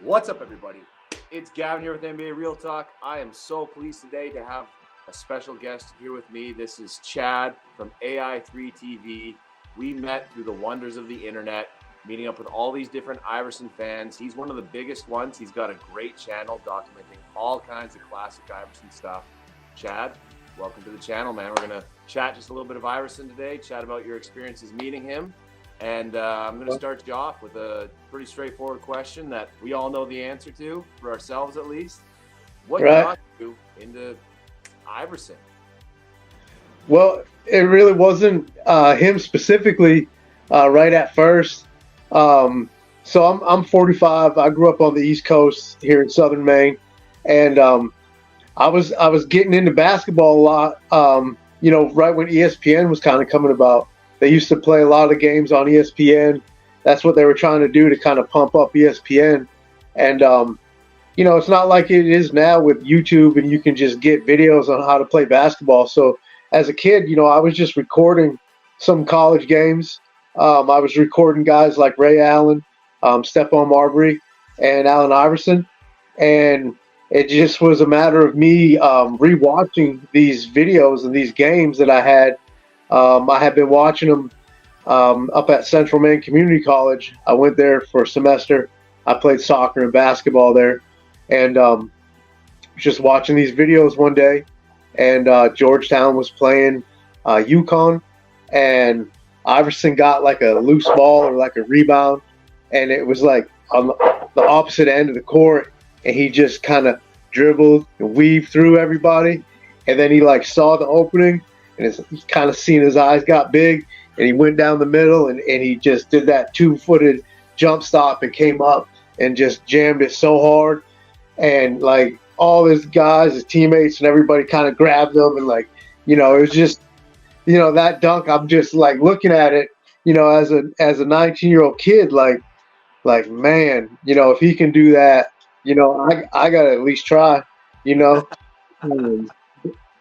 What's up, everybody? It's Gavin here with NBA Real Talk. I am so pleased today to have a special guest here with me. This is Chad from AI3TV. We met through the wonders of the internet, meeting up with all these different Iverson fans. He's one of the biggest ones. He's got a great channel documenting all kinds of classic Iverson stuff. Chad, welcome to the channel, man. We're going to chat just a little bit of Iverson today, chat about your experiences meeting him. And I'm going to start you off with a pretty straightforward question that we all know the answer to, for ourselves at least. What got you into Iverson? Well, it really wasn't him specifically right at first. So I'm 45. I grew up on the East Coast here in Southern Maine, and I was getting into basketball a lot. Right when ESPN was kind of coming about. They used to play a lot of games on ESPN. That's what they were trying to do to kind of pump up ESPN. And, it's not like it is now with YouTube and you can just get videos on how to play basketball. So as a kid, I was just recording some college games. I was recording guys like Ray Allen, Stephon Marbury, and Allen Iverson. And it just was a matter of me rewatching these videos and these games that I had. I had been watching them up at Central Maine Community College. I went there for a semester. I played soccer and basketball there, and just watching these videos one day, and Georgetown was playing UConn, and Iverson got like a loose ball or like a rebound, and it was like on the opposite end of the court, and he just kind of dribbled and weaved through everybody, and then he like saw the opening. And he's kind of seen his eyes got big, and he went down the middle, and he just did that 2-footed jump stop and came up and just jammed it so hard. And, like, all his guys, his teammates, and everybody kind of grabbed him. And, like, it was just, that dunk, I'm just, like, looking at it, as a 19-year-old kid, like, man, if he can do that, I got to at least try,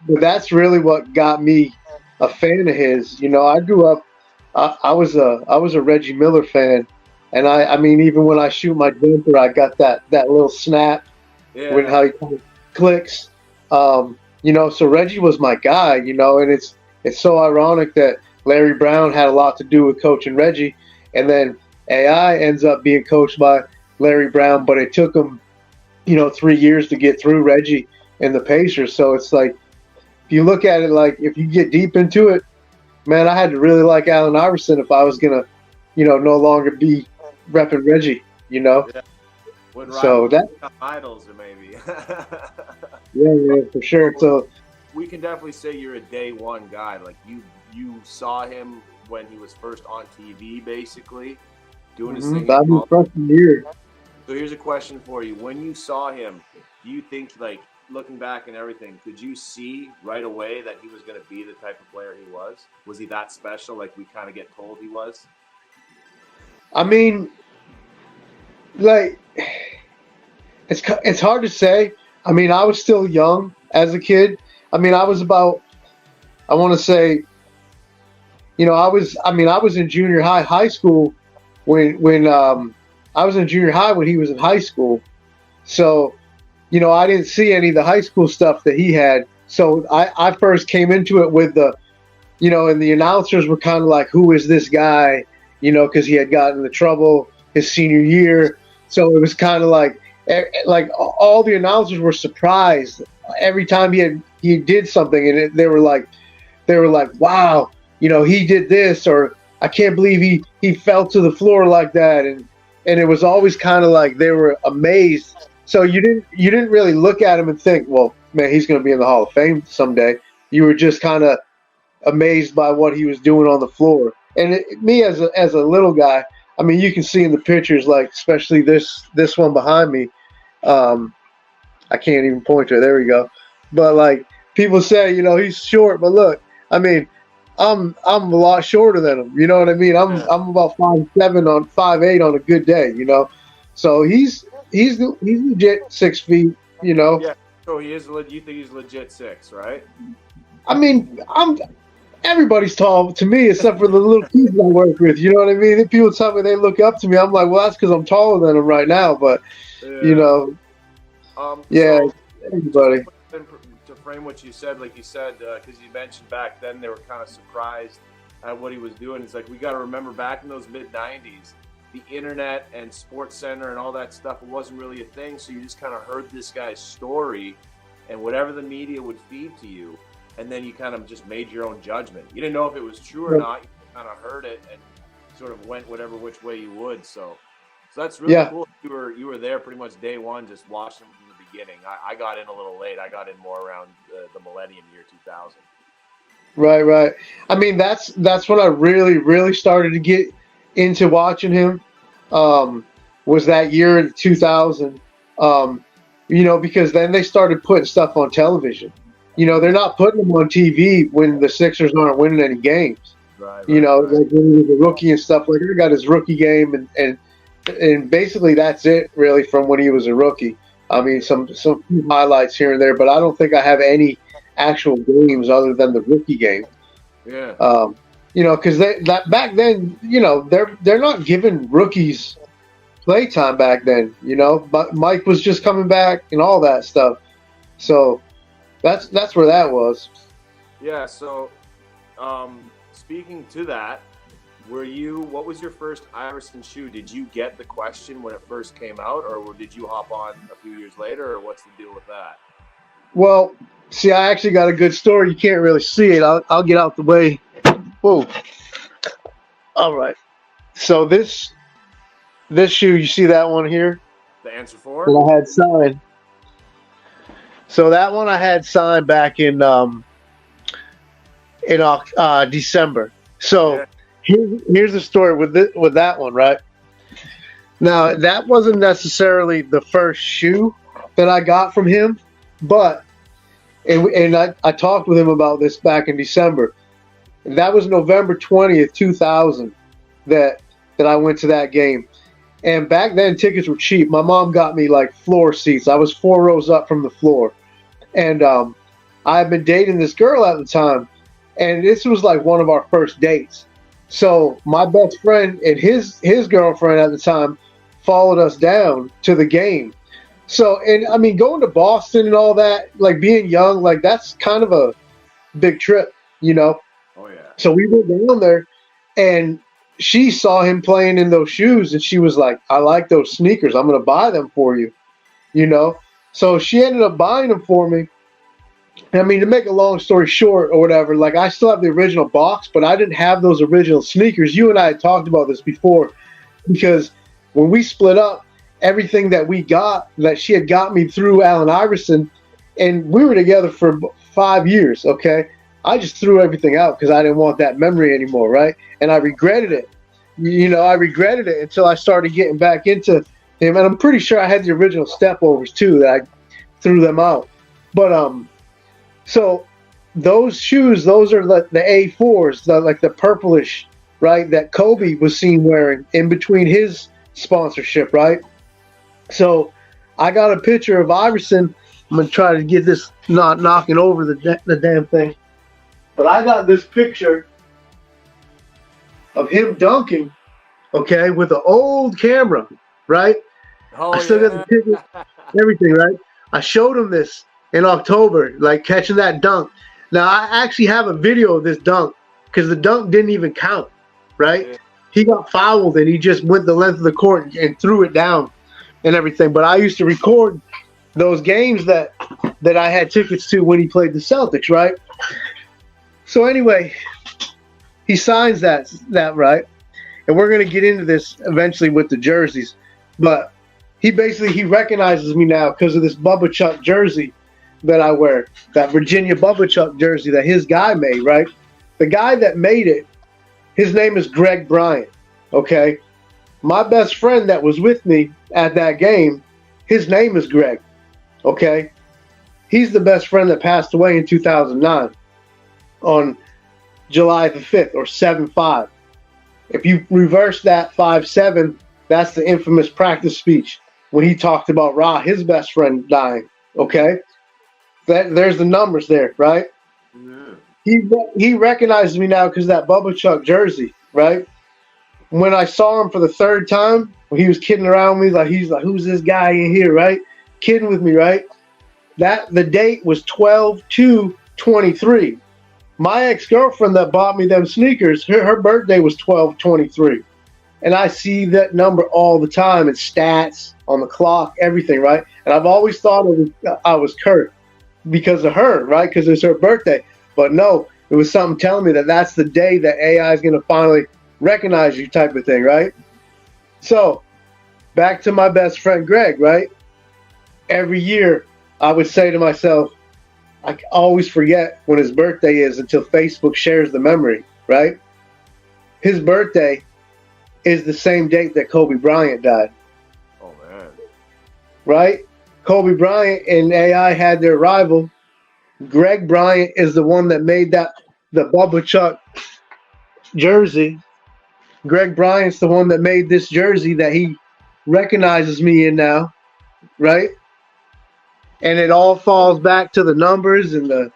But that's really what got me a fan of his. I grew up. I was a Reggie Miller fan, and I mean, even when I shoot my jumper, I got that little snap when how he kind of clicks. So Reggie was my guy. And it's so ironic that Larry Brown had a lot to do with coaching Reggie, and then AI ends up being coached by Larry Brown, but it took him 3 years to get through Reggie and the Pacers. So it's like, if you look at it, like, if you get deep into it, man, I had to really like Allen Iverson if I was going to, no longer be repping Reggie, Yeah. So that idols, or maybe. yeah, for sure. So we can definitely say you're a day one guy. Like, you saw him when he was first on TV, basically, doing his thing. That was freshman year. So here's a question for you. When you saw him, do you think, like, looking back and everything, could you see right away that he was going to be the type of player he was? Was he that special, like we kind of get told he was? I mean, like, it's hard to say. I mean, I was still young as a kid. I mean, I was about, I want to say, I was in junior high school when I was in junior high when he was in high school. So, I didn't see any of the high school stuff that he had. So I first came into it with the, and the announcers were kind of like, who is this guy? Because he had gotten into trouble his senior year. So it was kind of like all the announcers were surprised every time he did something. And they were like, wow, he did this, or I can't believe he fell to the floor like that. And it was always kind of like they were amazed. So you didn't really look at him and think, well, man, he's going to be in the Hall of Fame someday. You were just kind of amazed by what he was doing on the floor. And me as a little guy, I mean, you can see in the pictures, like especially this one behind me. I can't even point to it. There we go. But like people say, he's short, but look, I mean, I'm a lot shorter than him. You know what I mean? I'm about 5'7" on 5'8" on a good day. So he's legit 6 feet. Yeah. So he is. You think he's legit 6, right? I mean, everybody's tall to me except for the little kids I work with. You know what I mean? If people tell me they look up to me, I'm like, well, that's because I'm taller than them right now. But you Yeah. know, yeah, So everybody. to frame what you said, like you said, because you mentioned back then they were kind of surprised at what he was doing. It's like we got to remember back in those mid '90s, the internet and Sports Center and all that stuff, it wasn't really a thing. So you just kind of heard this guy's story, and whatever the media would feed to you, and then you kind of just made your own judgment. You didn't know if it was true or not. You kind of heard it and sort of went whatever which way you would. So that's really cool. You were there pretty much day one, just watching them from the beginning. I got in a little late. I got in more around the millennium year 2000. Right. I mean, that's when I really started to get into watching him. Was that year in 2000? Because then they started putting stuff on television. They're not putting them on TV when the Sixers aren't winning any games. Right. Like when he was a rookie and stuff. Like, he got his rookie game, and basically that's it really from when he was a rookie. I mean, some highlights here and there, but I don't think I have any actual games other than the rookie game. Yeah. Because that back then, they're not giving rookies playtime back then. But Mike was just coming back and all that stuff. So that's where that was. Yeah. So, speaking to that, what was your first Iverson shoe? Did you get the question when it first came out, or did you hop on a few years later, or what's the deal with that? Well, see, I actually got a good story. You can't really see it. I'll get out the way. Whoa. All right. So this shoe, you see that one here? The answer for? That I had signed. So that one I had signed back in December. So Yeah. Here's the story with that one, right? Now, that wasn't necessarily the first shoe that I got from him, but and I talked with him about this back in December. That was November 20th, 2000 that I went to that game. And back then tickets were cheap. My mom got me like floor seats. I was 4 rows up from the floor. And I had been dating this girl at the time, and this was like one of our first dates. So my best friend and his girlfriend at the time followed us down to the game. So, and I mean, going to Boston and all that, like being young, like that's kind of a big trip, Oh yeah. So we went down there, and she saw him playing in those shoes, and she was like, "I like those sneakers. I'm going to buy them for you." So she ended up buying them for me. I mean, to make a long story short or whatever, like I still have the original box, but I didn't have those original sneakers. You and I had talked about this before, because when we split up, everything that we got, that she had got me through Allen Iverson, and we were together for 5 years, okay? I just threw everything out because I didn't want that memory anymore, right? And I regretted it. I regretted it until I started getting back into him. And I'm pretty sure I had the original step overs too, that I threw them out. But so those shoes, those are the A4s, like the purplish, right, that Kobe was seen wearing in between his sponsorship, right? So I got a picture of Iverson. I'm going to try to get this not knocking over the damn thing. But I got this picture of him dunking, okay, with an old camera, right? Oh, I still got the picture, everything, right? I showed him this in October, like catching that dunk. Now, I actually have a video of this dunk because the dunk didn't even count, right? Yeah. He got fouled and he just went the length of the court and threw it down and everything. But I used to record those games that I had tickets to when he played the Celtics, right? So anyway, he signs that right, and we're gonna get into this eventually with the jerseys. But he recognizes me now because of this Bubba Chuck jersey that I wear, that Virginia Bubba Chuck jersey that his guy made, right? The guy that made it, his name is Greg Bryant. Okay, my best friend that was with me at that game, his name is Greg. Okay, he's the best friend that passed away in 2009. On July the 5th, or 7/5. If you reverse that 5/7, that's the infamous practice speech when he talked about Ra, his best friend, dying. Okay? There's the numbers there, right? Yeah. he recognized me now because that Bubba Chuck jersey, right? When I saw him for the third time, he was kidding around with me, like he's like, "Who's this guy in here?" Right? Kidding with me, right? That the date was 12/2/23. My ex-girlfriend that bought me them sneakers, her birthday was 12/23. And I see that number all the time in stats, on the clock, everything, right? And I've always thought I was cursed because of her, right? Because it's her birthday. But no, it was something telling me that that's the day that AI is going to finally recognize you, type of thing, right? So back to my best friend Greg, right? Every year I would say to myself, I always forget when his birthday is until Facebook shares the memory, right? His birthday is the same date that Kobe Bryant died. Oh, man. Right? Kobe Bryant and AI had their rival. Greg Bryant is the one that made the Bubba Chuck jersey. Greg Bryant's the one that made this jersey that he recognizes me in now, right? And it all falls back to the numbers and the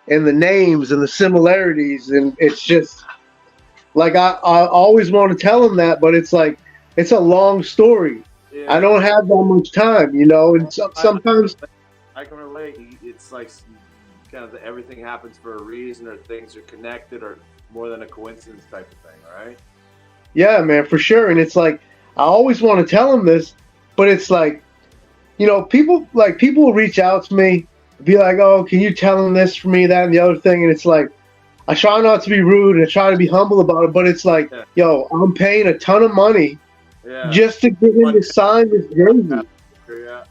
names and the similarities, and it's just like I always want to tell him that, but it's like it's a long story. Yeah. I don't have that much time, you know, and sometimes I can relate. It's like kind of everything happens for a reason, or things are connected, or more than a coincidence type of thing, right? Yeah, man, for sure. And it's like I always want to tell him this, but it's like, you know, people will reach out to me, be like, "Oh, can you tell him this for me, that, and the other thing?" And it's like, I try not to be rude and I try to be humble about it, but it's like, yo, I'm paying a ton of money just to get him to sign this jersey. Yeah.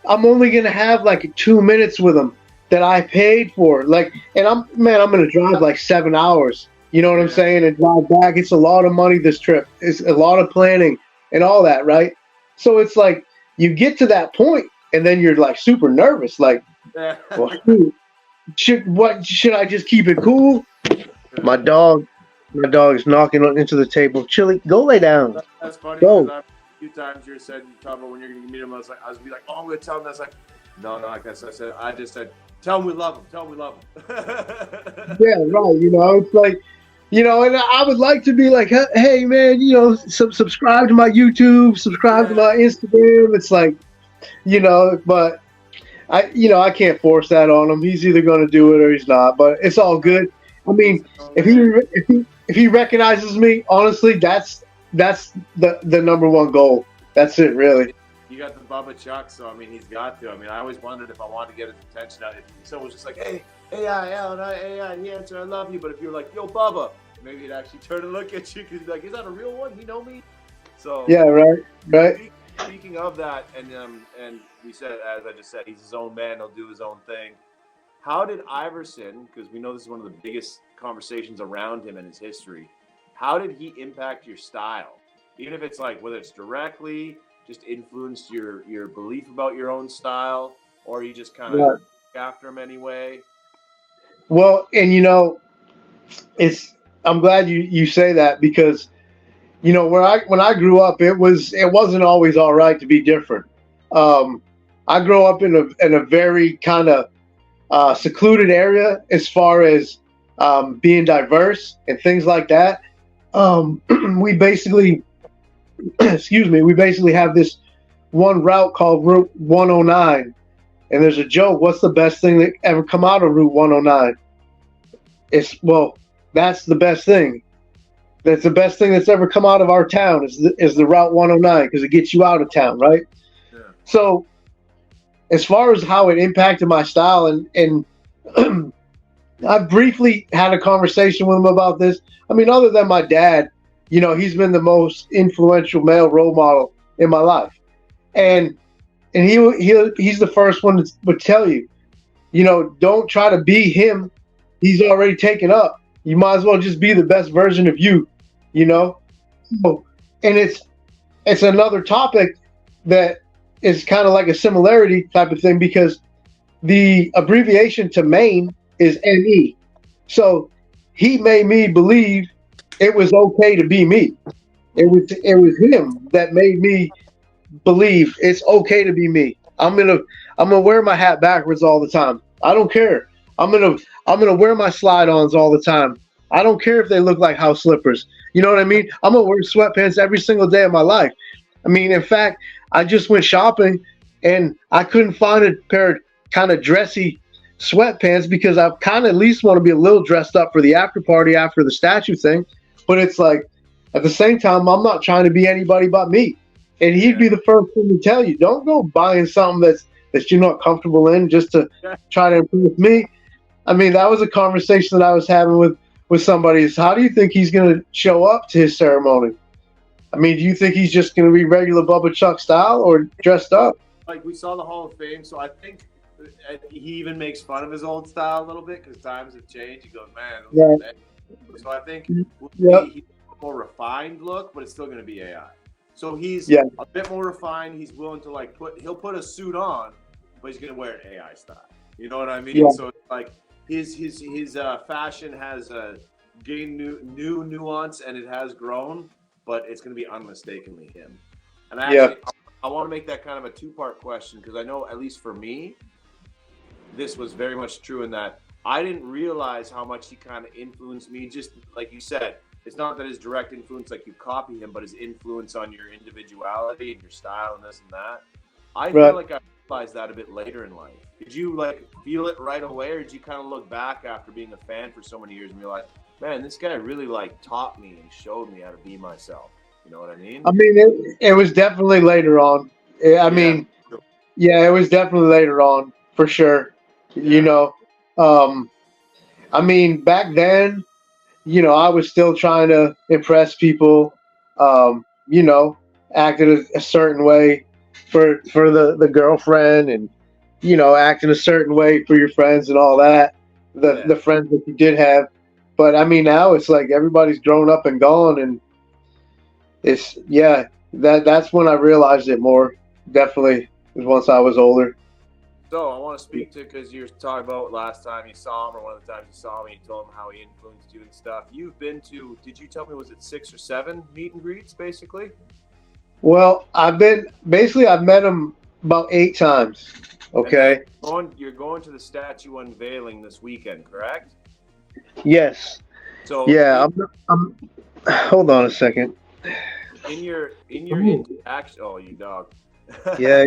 I'm only gonna have like 2 minutes with him that I paid for. Like, and I'm gonna drive like 7 hours. You know what I'm saying? And drive back. It's a lot of money this trip. It's a lot of planning and all that, right? So it's like you get to that point and then you're like super nervous, like, well, should I just keep it cool? My dog is knocking into the table. Chili, go lay down. That's funny. Go. A few times you said you talk about when you're gonna meet him. I was like, oh, I'm gonna tell him. That's like, no. I guess I just said, tell him we love him. Tell him we love him. Yeah, right. You know, it's like, you know, and I would like to be like, hey, man, you know, subscribe to my YouTube, subscribe to my Instagram. It's like, you know, but I can't force that on him. He's either going to do it or he's not. But it's all good. I mean, if he recognizes me, honestly, that's the number one goal. That's it, really. You got the Bubba Chuck, so I mean, he's got to. I mean, I always wondered if I wanted to get his attention out. If someone was just like, "Hey, Allen, he answered, I love you," but if you're like, "Yo, Bubba," maybe he'd actually turn and look at you because he'd be like, "Is that a real one? He know me?" So yeah, right. Speaking of that, and we said, as I just said, he's his own man. He'll do his own thing. How did Iverson, because we know this is one of the biggest conversations around him in his history, how did he impact your style? Even if it's like, whether it's directly, just influenced your belief about your own style, or you just kind of look after him anyway? Well, and you know, I'm glad you say that, because you know, when I grew up, it wasn't always all right to be different. I grew up in a very kind of secluded area as far as being diverse and things like that. We basically, we basically have this one route called Route 109, and there's a joke. What's the best thing that ever come out of Route 109? That's the best thing. That's the best thing that's ever come out of our town is the Route 109, because it gets you out of town, right? Yeah. So as far as how it impacted my style, and I briefly had a conversation with him about this. I mean, other than my dad, you know, he's been the most influential male role model in my life. And he's the first one that would tell you, you know, don't try to be him. He's already taken up. You might as well just be the best version of you, you know? So, and it's another topic that is kind of like a similarity type of thing, because the abbreviation to Maine is ME. So he made me believe it was okay to be me. It was him that made me believe it's okay to be me. I'm gonna wear my hat backwards all the time. I don't care. I'm I'm gonna wear my slide-ons all the time. I don't care if they look like house slippers. You know what I mean? I'm gonna wear sweatpants every single day of my life. I mean, in fact, I just went shopping and I couldn't find a pair of kind of dressy sweatpants because I kind of at least want to be a little dressed up for the after party after the statue thing. But it's like at the same time, I'm not trying to be anybody but me. And he'd be the first one to tell you, don't go buying something that you're not comfortable in just to try to impress me. I mean, that was a conversation that I was having with somebody. Is how do you think he's going to show up to his ceremony? I mean, do you think he's just going to be regular Bubba Chuck style or dressed up? Like we saw the Hall of Fame, so I think he even makes fun of his old style a little bit because times have changed. He goes, man. Yeah. So I think Yep. he's a more refined look, but it's still going to be AI. So he's a bit more refined. He's willing to he'll put a suit on, but he's going to wear it AI style. You know what I mean? Yeah. So it's like his fashion has gained new nuance and it has grown, but it's going to be unmistakably him. And I want to make that kind of a two-part question because I know, at least for me, this was very much true in that I didn't realize how much he kind of influenced me. Just like you said, it's not that his direct influence, like you copy him, but his influence on your individuality and your style and this and that. I feel like I realized that a bit later in life. Did you feel it right away, or did you kind of look back after being a fan for so many years and realize, man, this guy really taught me and showed me how to be myself? You know what I mean? I mean, it was definitely later on. I mean, it was definitely later on for sure. Yeah. You know, I mean, back then, you know, I was still trying to impress people, you know, acted a certain way for the girlfriend and, you know, acting a certain way for your friends and all that, the friends that you did have. But I mean, now it's like everybody's grown up and gone, and it's that's when I realized it more. Definitely was once I was older. So I want to speak to, because you were talking about last time you saw him, or one of the times you saw him, you told him how he influenced you and stuff. You've been to, did you tell me, was it 6 or 7 meet and greets, basically? Well, I've met him about 8 times. Okay. You're going to the statue unveiling this weekend, correct? Yes. So I'm hold on a second. In your interaction, oh, you dog. Yeah.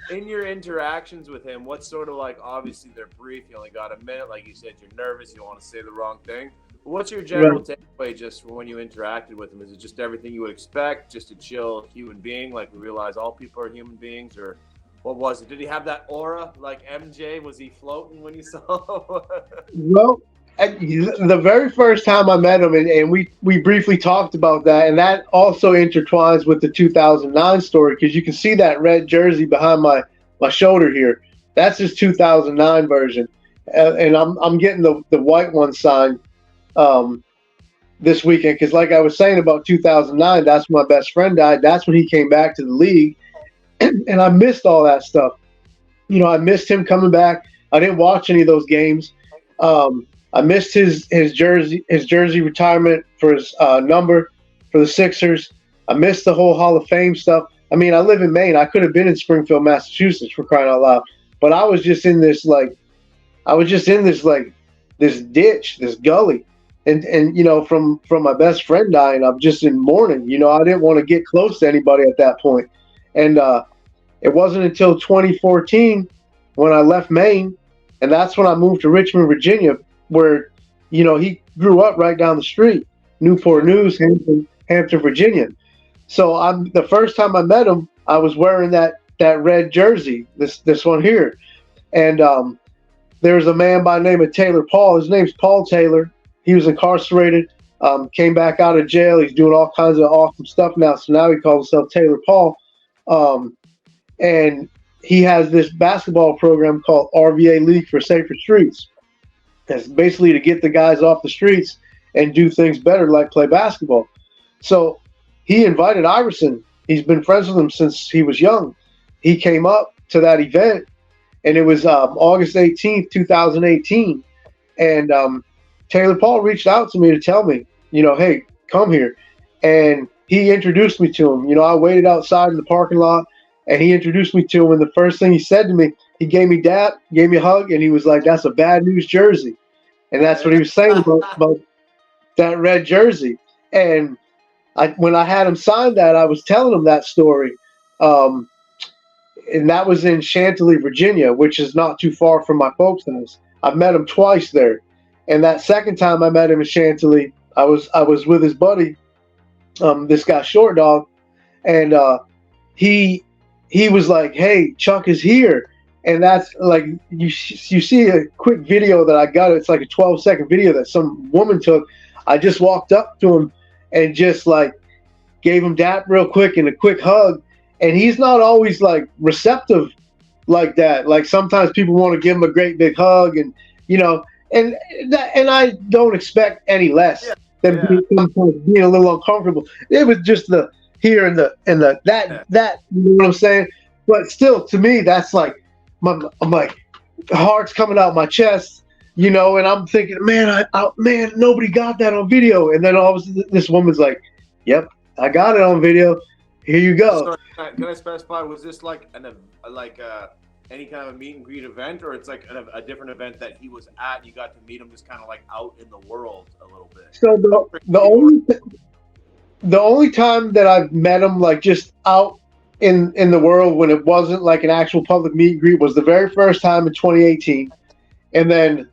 In your interactions with him, what's sort of obviously they're brief, you only got a minute, like you said, you're nervous, you don't want to say the wrong thing. But what's your general takeaway just from when you interacted with him? Is it just everything you would expect, just a chill human being, like we realize all people are human beings, or what was it? Did he have that aura like MJ? Was he floating when you saw him? Well, the very first time I met him, and we briefly talked about that, and that also intertwines with the 2009 story, because you can see that red jersey behind my shoulder here. That's his 2009 version, and I'm getting the white one signed this weekend, because like I was saying about 2009, that's when my best friend died. That's when he came back to the league, and I missed all that stuff. You know, I missed him coming back. I didn't watch any of those games. I missed his jersey retirement for his number for the Sixers. I missed the whole Hall of Fame stuff. I mean, I live in Maine. I could have been in Springfield, Massachusetts, for crying out loud. But I was just in this this ditch, this gully, and you know, from my best friend dying, I'm just in mourning. You know, I didn't want to get close to anybody at that point. And it wasn't until 2014 when I left Maine, and that's when I moved to Richmond, Virginia, where, you know, he grew up right down the street, Newport News, Hampton, Virginia. So the first time I met him, I was wearing that red jersey, this one here. And there's a man by the name of Taylor Paul. His name's Paul Taylor. He was incarcerated, came back out of jail. He's doing all kinds of awesome stuff now. So now he calls himself Taylor Paul. And he has this basketball program called RVA League for Safer Streets. It's basically to get the guys off the streets and do things better, like play basketball. So he invited Iverson. He's been friends with him since he was young. He came up to that event, and it was August 18th, 2018. And Taylor Paul reached out to me to tell me, you know, hey, come here. And he introduced me to him. You know, I waited outside in the parking lot, and he introduced me to him. And the first thing he said to me, he gave me dap, gave me a hug, and he was like, "That's a bad news jersey," and that's what he was saying about that red jersey. And when I had him sign that, I was telling him that story. Um, and that was in Chantilly, Virginia, which is not too far from my folks' house. I've met him twice there, and that second time I met him in Chantilly, I was with his buddy, this guy Short Dog, and he he was like, "Hey, Chuck is here," and that's like you see a quick video that I got. It's like a 12-second video that some woman took. I just walked up to him and just like gave him that real quick and a quick hug. And he's not always like receptive like that. Like sometimes people want to give him a great big hug, and you know, and I don't expect any less than sometimes being a little uncomfortable. It was just the here and the that you know what I'm saying. But still, to me, that's like I'm like heart's coming out my chest, you know, and I'm thinking, man, man, nobody got that on video. And then all of a sudden, this woman's like, "Yep, I got it on video. Here you go." So, can I specify? Was this like any kind of a meet and greet event, or it's like a different event that he was at? You got to meet him just kind of like out in the world a little bit. So the only time that I've met him like just out in the world when it wasn't like an actual public meet and greet was the very first time in 2018, and then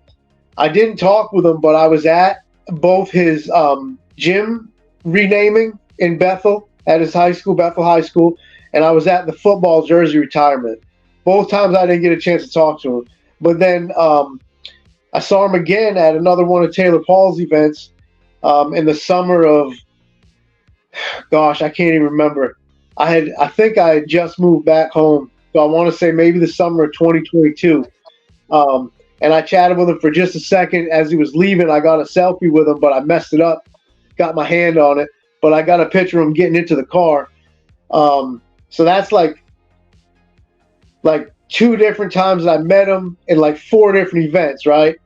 I didn't talk with him, but I was at both his gym renaming in Bethel at his high school, Bethel High School, and I was at the football jersey retirement. Both times I didn't get a chance to talk to him. But then I saw him again at another one of Taylor Paul's events in the summer of, gosh, I can't even remember. I think I had just moved back home. So I want to say maybe the summer of 2022. And I chatted with him for just a second. As he was leaving, I got a selfie with him, but I messed it up, got my hand on it. But I got a picture of him getting into the car. So that's like two different times I met him in like 4 different events, right?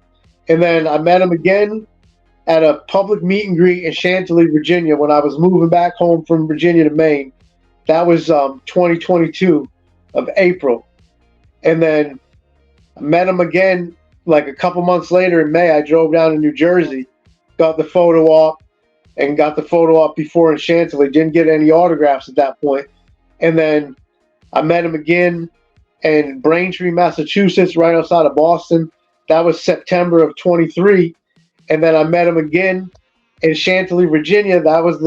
And then I met him again at a public meet and greet in Chantilly, Virginia, when I was moving back home from Virginia to Maine. That was 2022 of April. And then I met him again like a couple months later in May. I drove down to New Jersey, got the photo op, and got the photo op before in Chantilly. Didn't get any autographs at that point. And then I met him again in Braintree, Massachusetts, right outside of Boston. That was September of 23. And then I met him again in Chantilly, Virginia. That was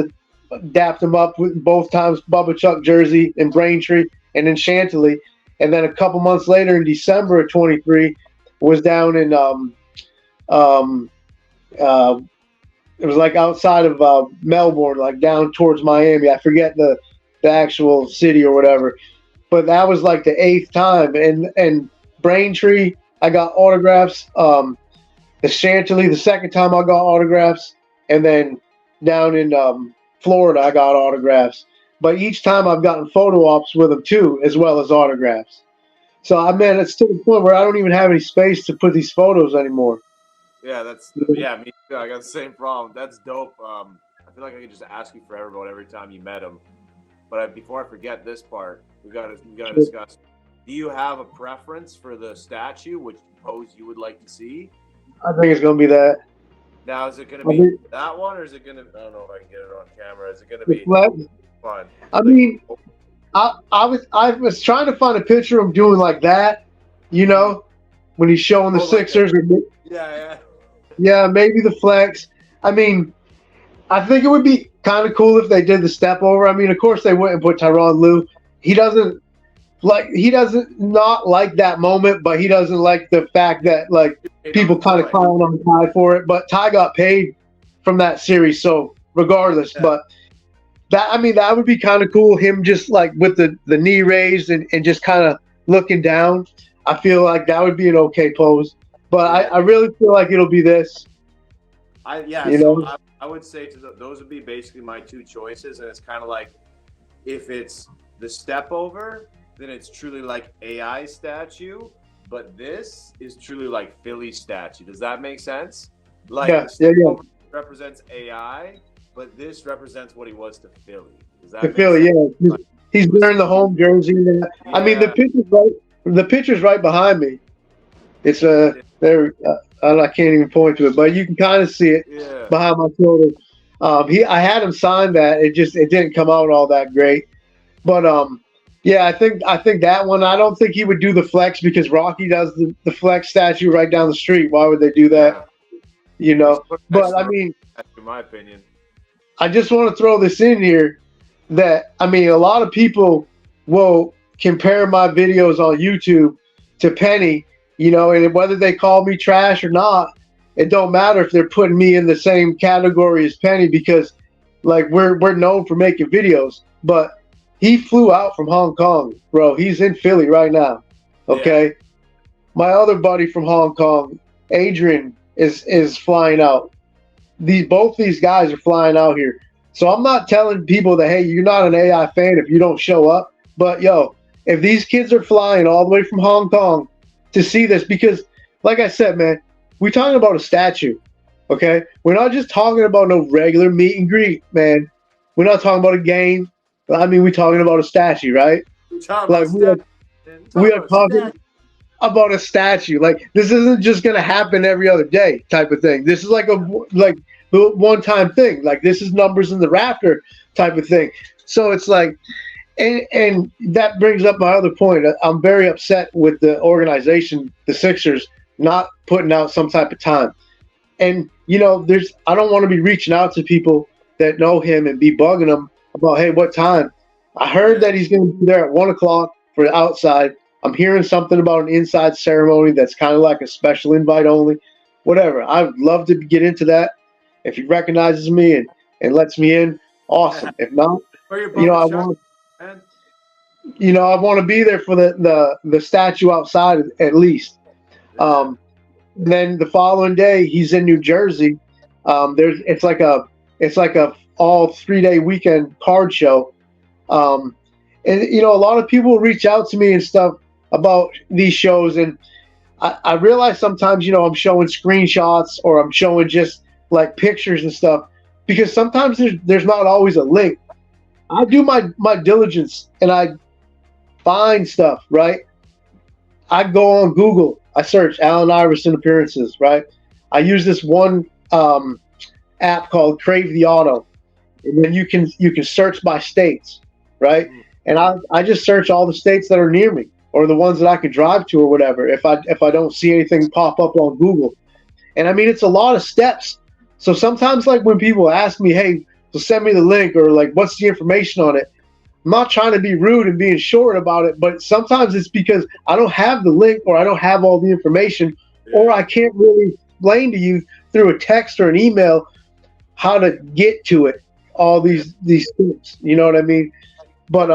dapped him up with both times Bubba Chuck jersey in Braintree and in Chantilly. And then a couple months later in December of 23 was down in it was like outside of Melbourne, like down towards Miami. I forget the actual city or whatever. But that was like the 8th time. And Braintree, I got autographs. The Chantilly, the second time I got autographs. And then down in Florida, I got autographs. But each time I've gotten photo ops with him too, as well as autographs. So I mean, it's to the point where I don't even have any space to put these photos anymore. Yeah, me too. I got the same problem. That's dope. I feel like I could just ask you forever about every time you met him. But before I forget this part, we got to discuss. Do you have a preference for the statue, which pose you would like to see? I think it's going to be that. Now, is it going to be that one, or is it going to? I don't know if I can get it on camera. Is it going to be fun? I mean, I was trying to find a picture of him doing like that, you know, when he's showing the Sixers. Yeah, maybe the flex. I mean, I think it would be kind of cool if they did the step over. I mean, of course they wouldn't put Tyronn Lue. He doesn't not like that moment, but he doesn't like the fact that like people kind of clown on Ty for it. But Ty got paid from that series, so regardless. Yeah. But that would be kind of cool. Him just like with the knee raised and just kind of looking down. I feel like that would be an okay pose. But I really feel like it'll be this. I would say those would be basically my 2 choices, and it's kind of like if it's the step over, then it's truly like AI statue, but this is truly like Philly statue. Does that make sense? Like the step over represents AI, but this represents what he was to Philly. Does that make sense? He's Was wearing he? the home jersey. I mean, Yeah. the picture's right behind me. It's there. I can't even point to it, but you can kind of see it Yeah. behind my shoulder. I had him sign that. It didn't come out all that great, but yeah, I think that one. I don't think he would do the flex because Rocky does the flex statue right down the street. Why would they do that? Yeah. You They should know. put it next But to I the, mean, in my opinion. I just want to throw this in here that I mean, a lot of people will compare my videos on YouTube to Penny, and whether they call me trash or not, it don't matter if they're putting me in the same category as Penny because, like, we're known for making videos. But he flew out from Hong Kong, bro. He's in Philly right now. Yeah. Okay, my other buddy from Hong Kong, Adrian, is flying out. Both these guys are flying out here. So I'm not telling people that, hey, you're not an AI fan if you don't show up. But yo, if these kids are flying all the way from Hong Kong to see this, because like I said, man, we're talking about a statue. Okay? We're not just talking about no regular meet and greet, man. We're not talking about a game. I mean, we're talking about a statue, right? We're talking Like about stats. we are talking about a statue. Like this isn't just gonna happen every other day type of thing. This is like a one time thing. Like this is numbers in the rafter type of thing. So it's like, and that brings up my other point. I'm very upset with the organization, the Sixers, not putting out some type of time. And I don't want to be reaching out to people that know him and be bugging them about, hey, what time? I heard that he's going to be there at 1 o'clock for the outside. I'm hearing something about an inside ceremony that's kind of like a special invite only. Whatever. I would love to get into that. If he recognizes me and lets me in, awesome. If not, Where your I bumping want man? I want to be there for the statue outside at least. Yeah. Then the following day, he's in New Jersey. It's like a all 3 day weekend card show. And a lot of people reach out to me and stuff about these shows, and I realize sometimes I'm showing screenshots or I'm showing just like pictures and stuff because sometimes there's not always a link. I do my diligence and I find stuff, right? I go on Google, I search Allen Iverson appearances, right? I use this one app called Crave the Auto, and then you can search by states, right? And I just search all the states that are near me or the ones that I could drive to or whatever if I don't see anything pop up on Google. And I mean, it's a lot of steps. So sometimes, like when people ask me, hey, so send me the link or like what's the information on it, I'm not trying to be rude and being short about it, but sometimes it's because I don't have the link or I don't have all the information or I can't really explain to you through a text or an email how to get to it, all these things. You know what I mean? But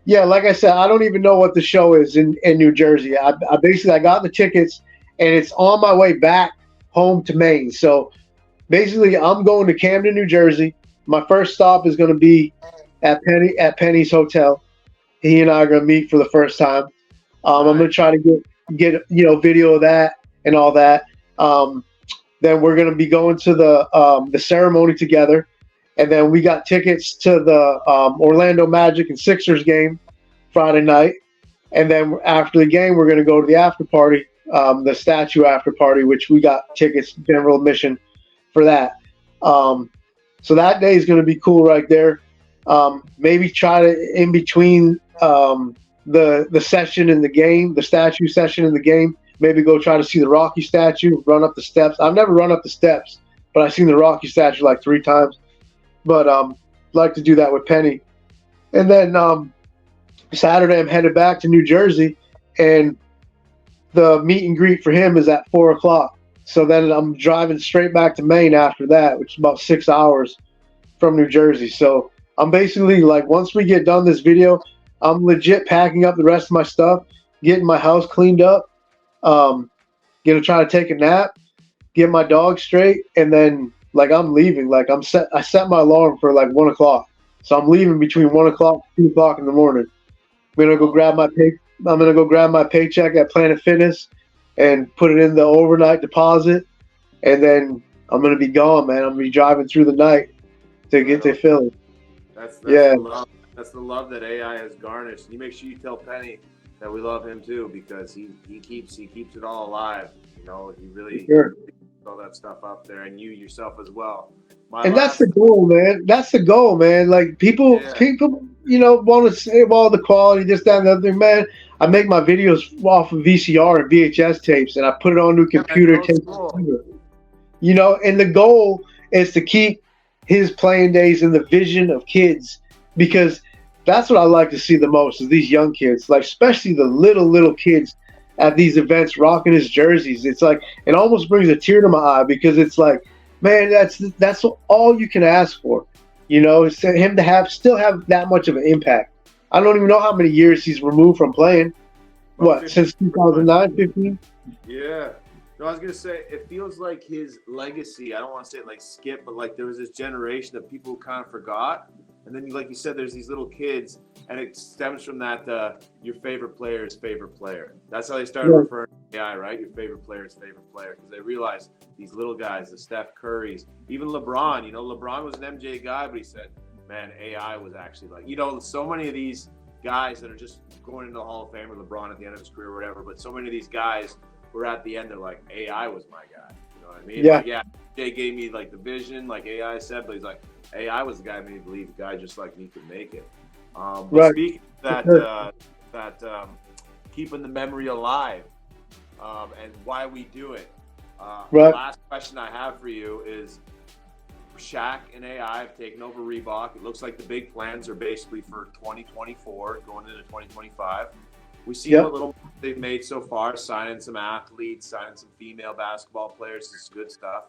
yeah, like I said, I don't even know what the show is in New Jersey. I basically got the tickets and it's on my way back home to Maine. So basically I'm going to Camden, New Jersey. My first stop is going to be at Penny's hotel. He and I are going to meet for the first time. I'm going to try to get video of that and all that. Then we're going to be going to the ceremony together. And then we got tickets to the Orlando Magic and Sixers game Friday night. And then after the game, we're going to go to the after party, the statue after party, which we got tickets, general admission for that. So that day is going to be cool right there. Maybe try to, in between the session in the game, the statue session in the game, maybe go try to see the Rocky statue, run up the steps. I've never run up the steps, but I've seen the Rocky statue like 3 times. But like to do that with Penny. And then Saturday, I'm headed back to New Jersey, and the meet and greet for him is at 4 o'clock. So then I'm driving straight back to Maine after that, which is about 6 hours from New Jersey. So I'm basically like, once we get done this video, I'm legit packing up the rest of my stuff, getting my house cleaned up, gonna try to take a nap, get my dog straight, and then like I'm leaving. Like I set my alarm for like 1 o'clock, so I'm leaving between 1 o'clock and 2 o'clock in the morning. I'm gonna go grab my paycheck at Planet Fitness and put it in the overnight deposit, and then I'm gonna be gone, man. I'm gonna be driving through the night to get to Philly. That's yeah. phenomenal. That's the love that AI has garnished. You make sure you tell Penny that we love him too, because he keeps it all alive. You know, he really Sure. puts all that stuff up there, and you yourself as well. My And that's last, the goal, man. That's the goal, man. Like yeah, people, want to say, well, the quality, this, that, and the other thing, man. I make my videos off of VCR and VHS tapes, and I put it onto a yeah, man, computer. old school. And the goal is to keep his playing days in the vision of kids, because that's what I like to see the most is these young kids, like especially the little kids at these events rocking his jerseys. It's like it almost brings a tear to my eye, because it's like, man, that's all you can ask for, is for him to still have that much of an impact. I don't even know how many years he's removed from playing. About What, since 2009, 15? Yeah. No, I was gonna say it feels like his legacy. I don't want to say it like Skip, but like there was this generation of people who kind of forgot, and then like you said, there's these little kids, and it stems from that your favorite player's favorite player. That's how they started referring to AI, right? Your favorite player's favorite player, because they realized these little guys, the Steph Currys, even LeBron. LeBron was an MJ guy, but he said, man, AI was actually like, so many of these guys that are just going into the Hall of Fame, or LeBron at the end of his career or whatever, but so many of these guys were at the end, they're like, AI was my guy. You know what I mean? Yeah. Like, yeah, Jay gave me like the vision, like AI said, but he's like, AI was the guy that made me believe a guy just like me could make it. But Right. speaking of that keeping the memory alive, and why we do it. The Right. last question I have for you is, Shaq and AI have taken over Reebok. It looks like the big plans are basically for 2024, going into 2025. We've seen what little they've made so far, signing some athletes, signing some female basketball players. This is good stuff.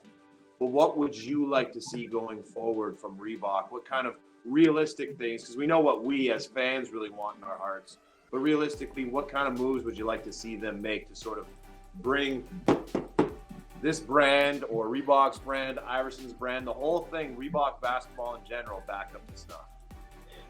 But what would you like to see going forward from Reebok? What kind of realistic things? Because we know what we as fans really want in our hearts. But realistically, what kind of moves would you like to see them make to sort of bring this brand, or Reebok's brand, Iverson's brand, the whole thing, Reebok basketball in general, back up to snuff?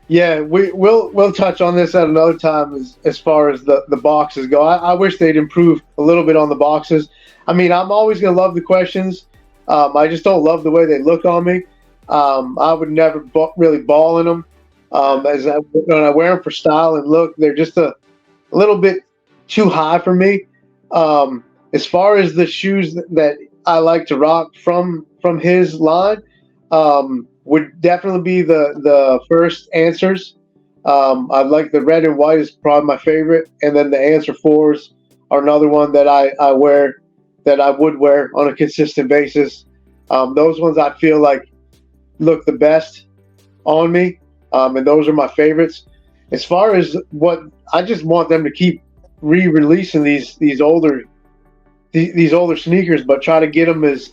Yeah, we'll touch on this at another time as far as the boxes go. I wish they'd improve a little bit on the boxes. I mean, I'm always gonna love the questions. I just don't love the way they look on me. I would never really ball in them. When I wear them for style and look, they're just a little bit too high for me. As far as the shoes that I like to rock from his line, would definitely be the first answers. I like the red and white is probably my favorite, and then the answer fours are another one that I wear, that I would wear on a consistent basis. Those ones I feel like look the best on me, and those are my favorites. As far as what I just want them to keep re-releasing these older sneakers, but try to get them as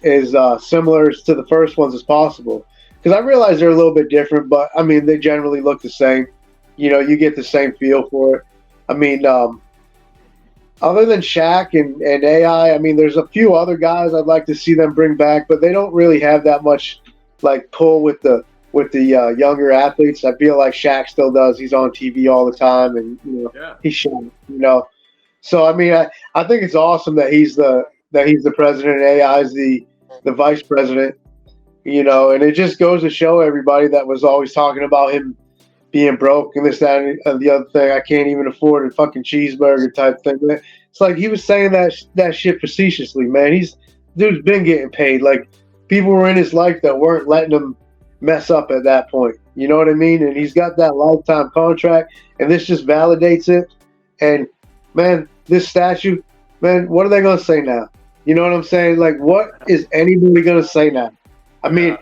similar to the first ones as possible. Because I realize they're a little bit different, but I mean they generally look the same. You get the same feel for it. I mean, other than Shaq and AI, I mean, there's a few other guys I'd like to see them bring back, but they don't really have that much like pull with the younger athletes. I feel like Shaq still does. He's on TV all the time, and he's showing. So I mean, I think it's awesome that he's the president and AI is the vice president. And it just goes to show everybody that was always talking about him being broke and this, that, and the other thing. I can't even afford a fucking cheeseburger type thing. It's like he was saying that shit facetiously, man. Dude's been getting paid. Like, people were in his life that weren't letting him mess up at that point. You know what I mean? And he's got that lifetime contract, and this just validates it. And, man, this statue, man, what are they going to say now? You know what I'm saying? Like, what is anybody going to say now? I mean,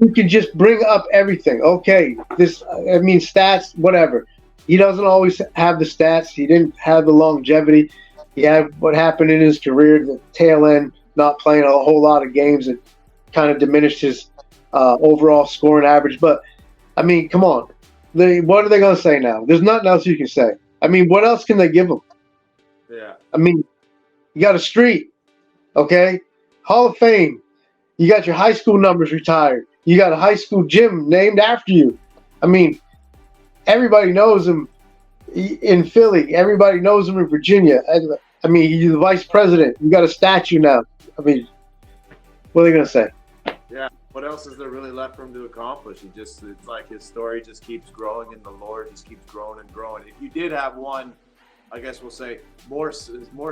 you can just bring up everything. Okay, stats, whatever. He doesn't always have the stats. He didn't have the longevity. He had what happened in his career, the tail end, not playing a whole lot of games, that kind of diminished his overall scoring average. But, I mean, come on. What are they going to say now? There's nothing else you can say. I mean, what else can they give him? Yeah. I mean, you got a street, okay? Hall of Fame. You got your high school numbers retired. You got a high school gym named after you. I mean, everybody knows him in Philly. Everybody knows him in Virginia. I mean, you're the vice president. You got a statue now. I mean, what are they going to say? Yeah. what else is there really left for him to accomplish? It's like his story just keeps growing and the lore just keeps growing and growing. If you did have one, I guess we'll say more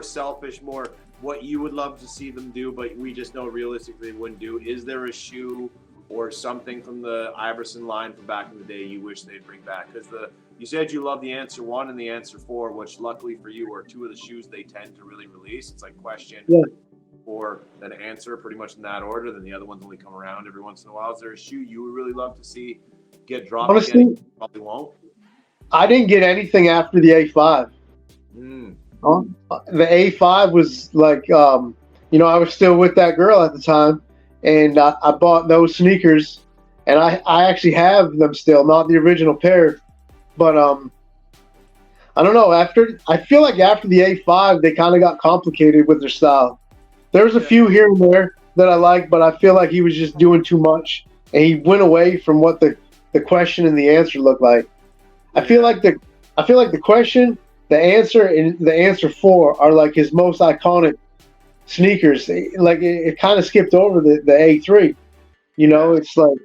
selfish, more what you would love to see them do, but we just know realistically they wouldn't do. Is there a shoe or something from the Iverson line from back in the day you wish they'd bring back? Because you said you love the answer 1 and the answer 4, which luckily for you are 2 of the shoes they tend to really release. It's like question or then answer, pretty much in that order. Then the other ones only come around every once in a while. Is there a shoe you would really love to see get dropped? Honestly, again? Probably won't. I didn't get anything after the A5. The A5 was like, I was still with that girl at the time, and I bought those sneakers, and I actually have them still, not the original pair, but I don't know. I feel like after the A5, they kind of got complicated with their style. There's a few here and there that I like, but I feel like he was just doing too much, and he went away from what the question and the answer looked like. I feel like the question, the answer, and the answer 4 are like his most iconic sneakers. Like it kind of skipped over the A3. It's like,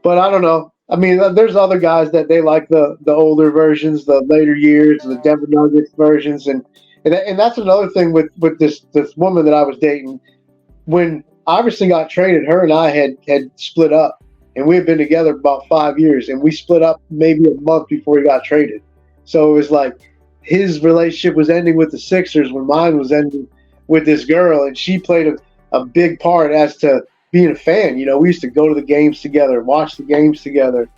but I don't know. I mean, there's other guys that they like the older versions, the later years, the Denver Nuggets versions, and that's another thing with this woman that I was dating. When Iverson got traded, her and I had split up, and we had been together about 5 years, and we split up maybe a month before he got traded. So it was like his relationship was ending with the Sixers when mine was ending with this girl, and she played a big part as to being a fan. We used to go to the games together, watch the games together,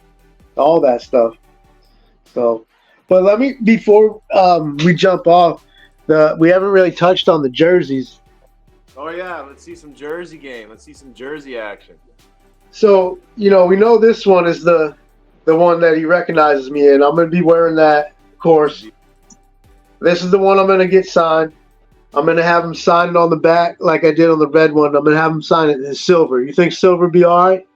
all that stuff. So, but before we jump off, we haven't really touched on the jerseys. Oh yeah, let's see some jersey game. Let's see some jersey action. So, we know this one is the one that he recognizes me in. I'm going to be wearing that, of course. This is the one I'm going to get signed. I'm going to have him sign it on the back like I did on the red one. I'm going to have him sign it in silver. You think silver be all right?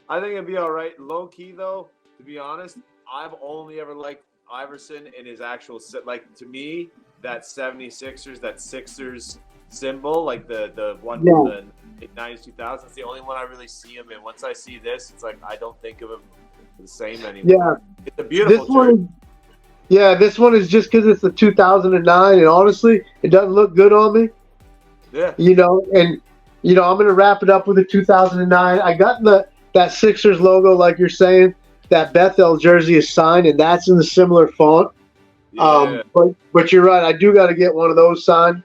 I think it'd be all right. Low key, though, to be honest, I've only ever liked Iverson in his actual – like, to me, that 76ers, that Sixers symbol, like the one from the 90s, 2000s, it's the only one I really see him in. Once I see this, it's like I don't think of him the same anymore. Yeah. It's a beautiful jersey. This one is just because it's the 2009, and honestly, it doesn't look good on me. Yeah. I'm going to wrap it up with the 2009. I got that Sixers logo, like you're saying. That Bethel jersey is signed, and that's in the similar font. Yeah. But you're right. I do got to get one of those signed.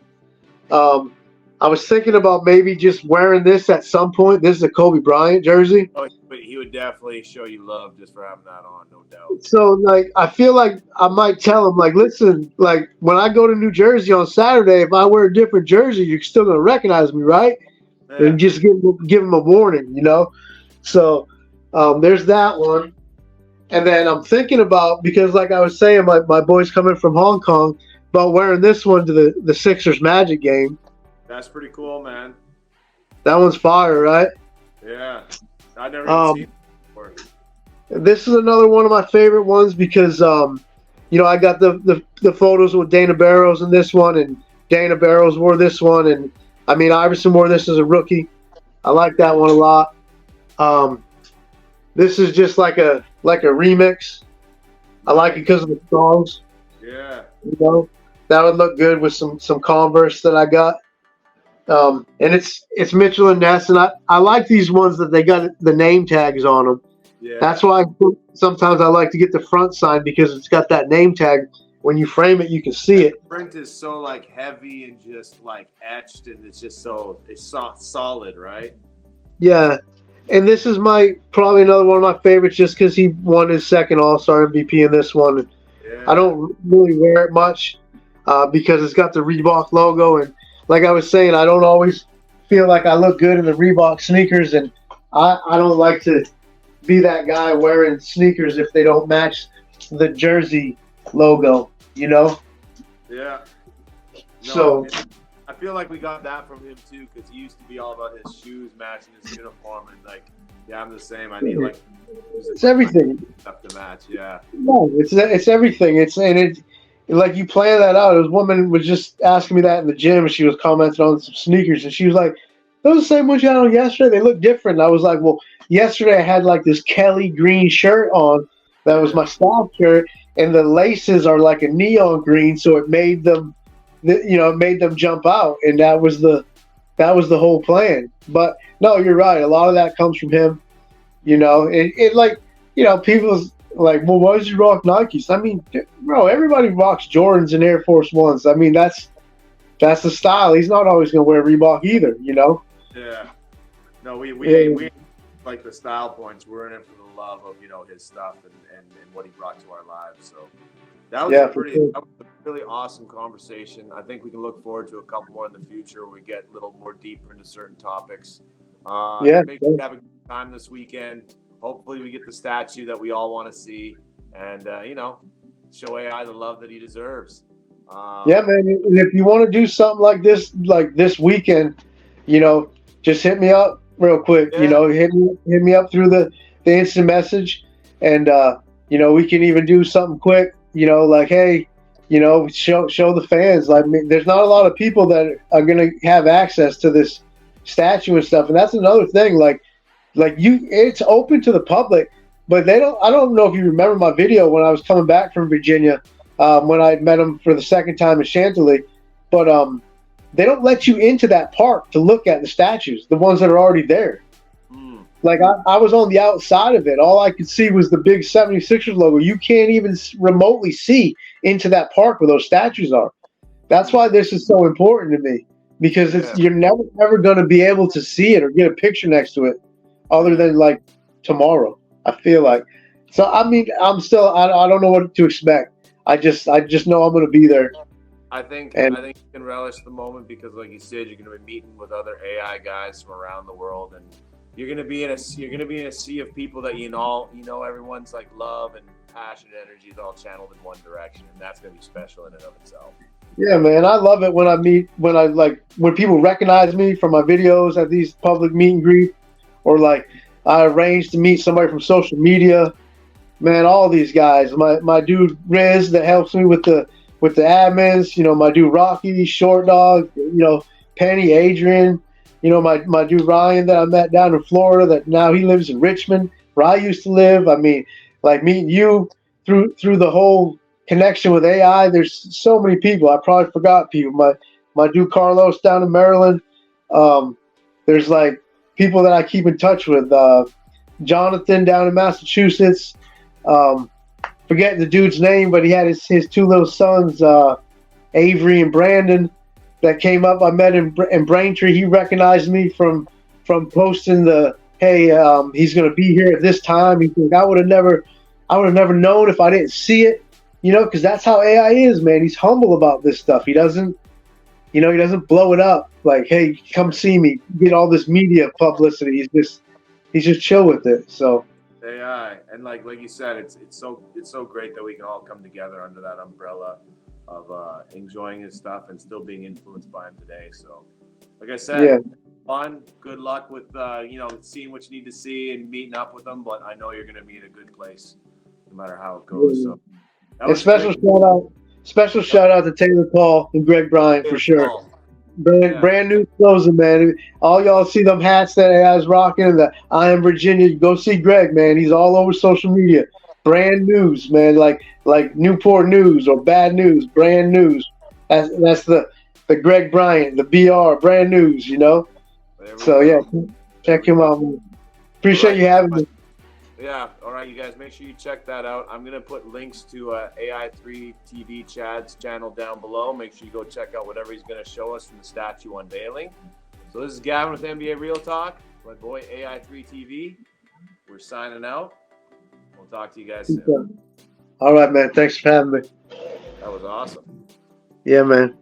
I was thinking about maybe just wearing this at some point. This is a Kobe Bryant jersey. Oh, but he would definitely show you love just for having that on, no doubt. So, I feel like I might tell him, listen, when I go to New Jersey on Saturday, if I wear a different jersey, you're still going to recognize me, right? Yeah. And just give him a warning, So, there's that one. And then I'm thinking about, because like I was saying, my boy's coming from Hong Kong, about wearing this one to the Sixers Magic game. That's pretty cool, man. That one's fire, right? Yeah. I never even seen it before. This is another one of my favorite ones because, I got the photos with Dana Barros in this one, and Dana Barros wore this one, and I mean Iverson wore this as a rookie. I like that one a lot. This is just like a remix. I like it because of the songs. Yeah. That would look good with some Converse that I got. And it's Mitchell and Ness, and I like these ones that they got the name tags on them. Yeah. That's why sometimes I like to get the front sign because it's got that name tag. When you frame it, you can see it. The print is so heavy and just etched, and it's just it's solid, right? Yeah, and this is probably another one of my favorites just because he won his second All-Star MVP in this one. Yeah. I don't really wear it much because it's got the Reebok logo, and like I was saying, I don't always feel like I look good in the Reebok sneakers, and I don't like to be that guy wearing sneakers if they don't match the jersey logo, Yeah. No, so I feel like we got that from him too, because he used to be all about his shoes matching his uniform, and I'm the same. I need it's everything stuff to match. Yeah. No, it's everything. Like you plan that out. This woman was just asking me that in the gym, and she was commenting on some sneakers, and she was like, those are the same ones you had on yesterday. They look different. And I was like, well, yesterday I had like this Kelly green shirt on. That was my style shirt, and the laces are like a neon green, so it made them, it made them jump out, and that was the whole plan. But no, you're right. A lot of that comes from him. It like, people's like, well, why does he rock Nikes? I mean, bro, everybody rocks Jordans and Air Force Ones. I mean, that's the style. He's not always going to wear Reebok either. Yeah. No, we Yeah. like the style points. We're in it for the love of his stuff and what he brought to our lives. So that was Yeah, that was a really awesome conversation. I think we can look forward to a couple more in the future where we get a little more deeper into certain topics. Yeah. Make sure you have a good time this weekend. Hopefully we get the statue that we all want to see, and show AI the love that he deserves. Yeah, man. And if you want to do something like this weekend, just hit me up real quick. Yeah. Hit me up through the instant message, and we can even do something quick. Like, hey, show the fans. Like, I mean, there's not a lot of people that are gonna have access to this statue and stuff, and that's another thing. It's open to the public, but they don't. I don't know if you remember my video when I was coming back from Virginia, when I met him for the second time in Chantilly, but they don't let you into that park to look at the statues, the ones that are already there. Like, I was on the outside of it. All I could see was the big 76ers logo. You can't even remotely see into that park where those statues are. That's why this is so important to me, because you're never ever going to be able to see it or get a picture next to it, other than like tomorrow. I feel like. So I mean, I don't know what to expect. I just know I'm going to be there. I think you can relish the moment because, like you said, you're going to be meeting with other AI guys from around the world, and you're going to be in a sea of people that everyone's like love and passion and energy is all channeled in one direction, and that's going to be special in and of itself. Yeah, man, I love it when people recognize me from my videos at these public meet and greet, or like I arrange to meet somebody from social media. Man, all these guys, my dude Riz that helps me with the admins, my dude Rocky, Short Dog, Penny, Adrian, my dude Ryan that I met down in Florida that now he lives in Richmond, where I used to live. I mean, like meeting you through the whole connection with AI. There's so many people. I probably forgot people. My dude Carlos down in Maryland. There's like people that I keep in touch with. Jonathan down in Massachusetts. Forgetting the dude's name, but he had his two little sons, Avery and Brandon, that came up. I met him in Braintree. He recognized me from posting hey, he's going to be here at this time. He said, I would have never known if I didn't see it, because that's how AI is, man. He's humble about this stuff. He doesn't blow it up like, hey, come see me, get all this media publicity. He's just chill with it. So. AI, and like you said, it's so great that we can all come together under that umbrella of enjoying his stuff and still being influenced by him today. So, like I said, fun. Good luck with seeing what you need to see and meeting up with them. But I know you're going to be in a good place, no matter how it goes. So, special shout out to Taylor Paul and Greg Bryant for sure. Brand new clothing, man. All y'all see them hats that AI's rocking. The I Am Virginia. Go see Greg, man. He's all over social media. Brand news, man. Like Newport News or Bad News. Brand news. That's the Greg Bryant, the BR. Brand news. So yeah, check him out, man. Appreciate you having me. Yeah, all right, you guys, make sure you check that out. I'm going to put links to AI3TV Chad's channel down below. Make sure you go check out whatever he's going to show us from the statue unveiling. So this is Gavin with NBA Real Talk, my boy AI3TV. We're signing out. We'll talk to you guys soon. All right, man. Thanks for having me. That was awesome. Yeah, man.